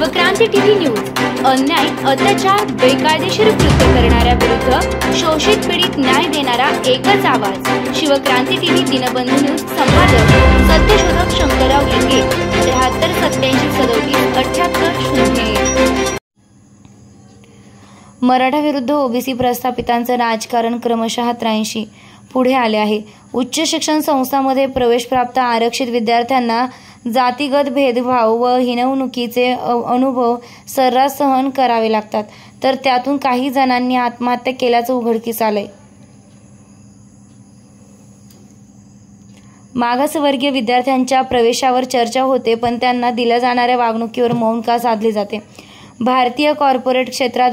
Shivkranti TV news अन्याय, अत्याचार, बेकायदेशीर कृत्य करणाऱ्या विरुद्ध शोषित पीडित न्याय देणारा एकच आवाज। शिवक्रांती टीव्ही दिनबंधू न्यूज संपादक सत्यशोधक शंकरराव लिंगे 73 87 37 78 मराठा विरुद्ध ओबीसी प्रस्थापितांचं राजकारण क्रमशः 83 पुढे आले आहे। उच्च शिक्षण संस्थांमध्ये प्रवेश प्राप्त आरक्षित विद्यार्थ्यांना जातीगत भेदभाव व हिणवणुकीचे अनुभव सर्रास सहन करावे लागतात, तर त्यातून काही जणांनी आत्महत्या केल्याचं उघडकीस आलंय। मागासवर्गीय विद्यार्थ्यांच्या प्रवेशावर चर्चा होते, पण त्यांना दिल्या जाणाऱ्या वागणुकीवर मौन का साधले जाते? भारतीय कॉर्पोरेट क्षेत्रात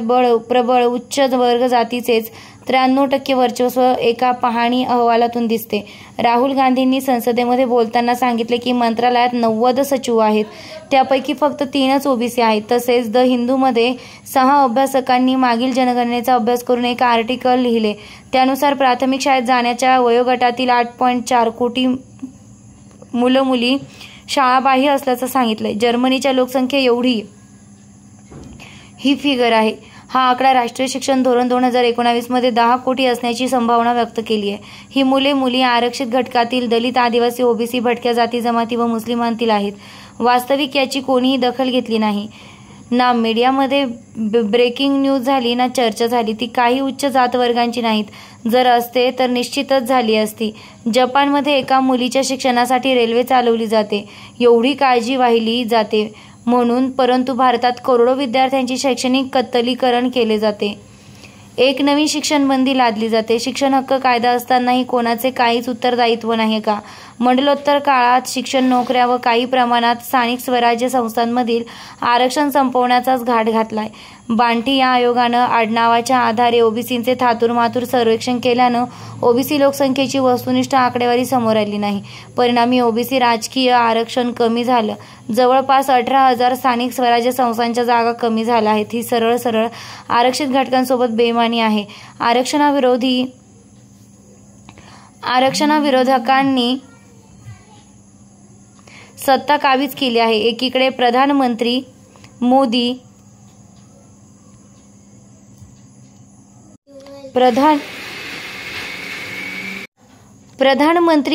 प्रबळ उच्च वर्ग जातीचेच 93% वर्चस्व एका पाहणी अहवालातून दिसते। राहुल गांधींनी संसदेमध्ये बोलताना सांगितले की मंत्रालयात 90 सचिव आहेत, त्यापैकी फक्त 3च ओबीसी आहेत। तसेच द हिंदूमध्ये 6 अभ्यासकांनी मागील जनगणनेचा अभ्यास करून एक आर्टिकल लिहिले, त्यानुसार प्राथमिक शाळेत जाण्याच्या वयोगटातील 8.4 कोटी मुलं मुली शाळाबाह्य असल्याचं सांगितलंय। जर्मनीच्या लोकसंख्या एवढी ही फिगर आहे। हा आकडा राष्ट्रीय शिक्षण धोरण 2019 मध्ये 10 कोटी असण्याची संभावना व्यक्त केली आहे। ही मुली आरक्षित घटकातील दलित, आदिवासी, ओबीसी, भटक्या जाती जमाती व मुस्लिमांतील आहेत। वास्तविक याची कोणीही दखल घेतली नाही। ना मीडियामध्ये ब्रेकिंग न्यूज झाली, ना चर्चा झाली। ती काही उच्च जात वर्गांची नाहीत। जर असते तर निश्चितच झाली असती। जपानमध्ये एका मुलीच्या शिक्षणासाठी रेल्वे चालवली जाते, एवढी काळजी वाहिली जाते म्हणून, परंतु भारतात करोडो विद्यार्थ्यांची शैक्षणिक कत्तलीकरण केले जाते। एक नवीन शिक्षण बंदी लादली जाते। शिक्षण हक्क कायदा असतानाही कोणाचे काहीच उत्तरदायित्व नाही का? मंडलोत्तर काळात शिक्षण, नोकऱ्या व काही प्रमाणात स्थानिक स्वराज्य संस्थांमधील आरक्षण संपवण्याचाच घाट घातलाय। बांटी या आयोगानं आडनावाच्या आधारे ओबीसींचे थातुरमातुर सर्वेक्षण केल्यानं ओबीसी लोकसंख्येची वस्तुनिष्ठ आकडेवारी समोर आली नाही। परिणामी ओबीसी राजकीय आरक्षण कमी झालं। जवळपास 18,000 स्थानिक स्वराज्य संस्थांच्या जागा कमी झाल्या आहेत। ही सरळ आरक्षित घटकांसोबत बेईमानी आहे। आरक्षणाविरोधकांनी सत्ता काबीज केली आहे। एकीकडे प्रधानमंत्री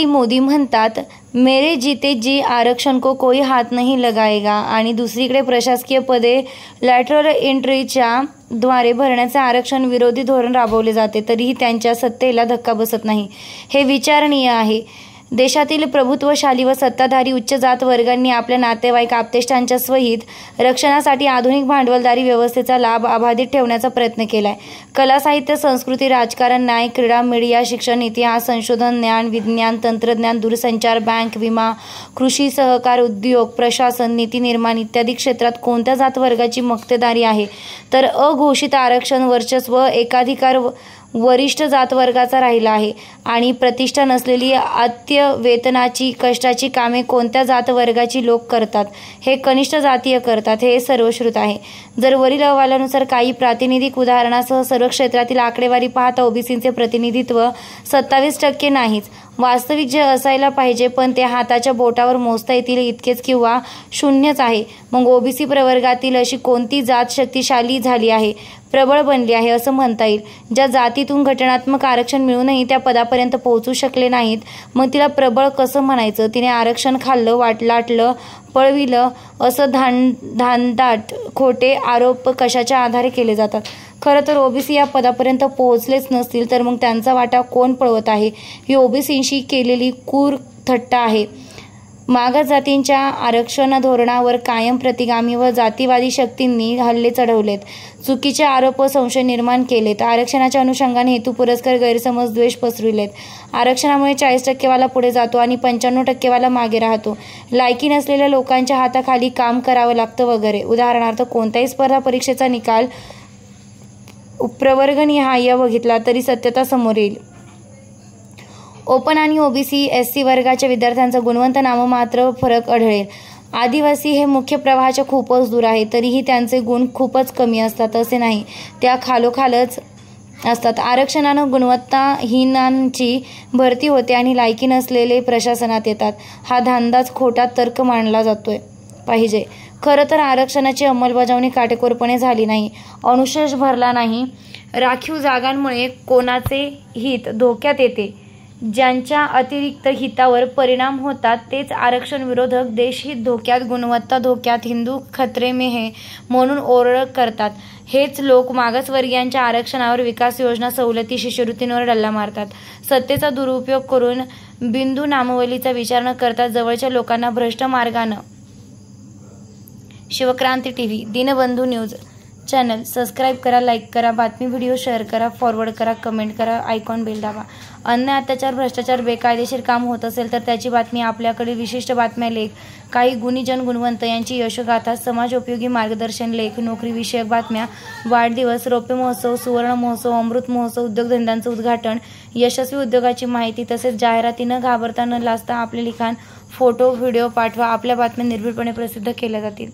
मोदी म्हणतात, मेरे जीते जी आरक्षण को कोई हात नहीं लगाएगा, आणि दुसरीकडे प्रशासकीय पदे लॅटरल एंट्रीच्या द्वारे भरण्याचे आरक्षण विरोधी धोरण राबवले जाते, तरीही त्यांच्या सत्तेला धक्का बसत नाही। हे विचारणीय आहे। देशातील प्रभुत्वशाली व सत्ताधारी उच्च जात वर्गांनी आपल्या नातेवाईक आप्तेष्टांच्या स्वहित रक्षणासाठी आधुनिक भांडवलदारी व्यवस्थेचा लाभ अबाधित ठेवण्याचा प्रयत्न केलाय। कला, साहित्य, संस्कृती, राजकारण, न्याय, क्रीडा, मीडिया, शिक्षण, इतिहास, संशोधन, ज्ञान, विज्ञान, तंत्रज्ञान, दूरसंचार, बँक, विमा, कृषी, सहकार, उद्योग, प्रशासन, नीती निर्माण इत्यादी क्षेत्रात कोणत्या जात वर्गाची मक्तेदारी आहे? तर अघोषित आरक्षण वर्चस्व एकाधिकार वरिष्ठ जात वर्गाचा राहिला आहे। आणि प्रतिष्ठा नसलेली अत्य वेतनाची कष्टाची कामे कोणत्या जात वर्गाची लोक करतात? हे कनिष्ठ जातीय करतात, हे सर्वश्रुत आहे। जर वरील अहवालानुसार काही प्रातिनिधिक उदाहरणासह सर्व क्षेत्रातील आकडेवारी पाहता ओबीसींचे प्रतिनिधित्व 27% नाहीच, वास्तविक जे असायला पाहिजे पण ते हाताच्या बोटावर मोजता येतील इतकेच किंवा शून्यच आहे, मग ओबीसी प्रवर्गातील अशी कोणती जात शक्तिशाली झाली आहे, प्रबळ बनली आहे असं म्हणता येईल? ज्या जातीतून घटनात्मक आरक्षण मिळूनही त्या पदापर्यंत पोहोचू शकले नाहीत, मग तिला प्रबळ कसं म्हणायचं? तिने आरक्षण खाल्लं, लाटलं, पळविलं असं धांदाट खोटे आरोप कशाच्या आधारे केले जातात? खरं तर ओबीसी या पदापर्यंत पोहोचलेच नसतील तर मग त्यांचा वाटा कोण पळवत आहे? ही ओबीसींशी केलेली क्रूर थट्टा आहे। मागास जातींच्या आरक्षण धोरणावर कायम प्रतिगामी व जातीवादी शक्तींनी हल्ले चढवलेत, चुकीचे आरोप व संशय निर्माण केलेत, आरक्षणाच्या अनुषंगाने हेतू पुरस्कार गैरसमज, द्वेष पसरविलेत। आरक्षणामुळे 40% वाला पुढे जातो आणि 95% वाला मागे राहतो, लायकी नसलेल्या लोकांच्या हाताखाली काम करावं लागतं वगैरे। उदाहरणार्थ, कोणत्याही स्पर्धा परीक्षेचा निकाल प्रवर्गनिहाय बघितला तरी सत्यता समोर येईल। ओपन आणि ओबीसी एससी वर्गाच्या विद्यार्थ्यांचा गुणवंत नाममात्र फरक आढळेल। आदिवासी हे मुख्य प्रवाहाच्या खूपच दूर आहे, तरीही त्यांचे गुण खूपच कमी असतात असे नाही, त्या खालोखालच असतात। आरक्षणानं गुणवत्ताहीनांची भरती होते आणि लायकी नसलेले प्रशासनात येतात। हा धांदाच खोटा तर्क मानला जातोय। पाहिजे. खरं तर आरक्षणाची अंमलबजावणी काटेकोरपणे झाली नाही, अनुशेष भरला नाही. राखीव जागांमुळे कोणाचे हित धोक्यात येते, ज्यांच्या अतिरिक्त हितावर परिणाम होतात तेच आरक्षण विरोधक देशहित धोक्यात, गुणवत्ता धोक्यात, हिंदू खतरे में है म्हणून ओरड करतात. हेच लोक मागासवर्गीयांच्या आरक्षणावर, विकास योजना, सवलती, शिष्यवृत्तींवर डल्ला मारतात. सत्तेचा दुरुपयोग करून बिंदू नामावलीचा विचार न करता जवळच्या लोकांना भ्रष्ट मार्गानं. Shivkranti TV, Deenbandhu news channel subscribe करा, लाईक करा, बातमी व्हिडिओ शेअर करा, फॉरवर्ड करा, कमेंट करा, आयकॉन बेल दाबा. अन्याय, अत्याचार, भ्रष्टाचार, बेकायदेशीर काम होत असेल तर त्याची बातमी, आपल्याकडील विशिष्ट बातम्या, लेख, काही गुणीजन गुणवंत यांची यशोगाथा, समाजोपयोगी मार्गदर्शन, लेख, नोकरीविषयक बातम्या, वाढदिवस, रौप्य महोत्सव, सुवर्ण महोत्सव, अमृत महोत्सव, उद्योगधंद्यांचं उद्घाटन, यशस्वी उद्योगाची माहिती तसेच जाहिराती न घाबरता न लाजता आपले लिखाण, फोटो, व्हिडिओ पाठवा. आपल्या बातम्या निर्भीडपणे प्रसिद्ध केल्या जातील.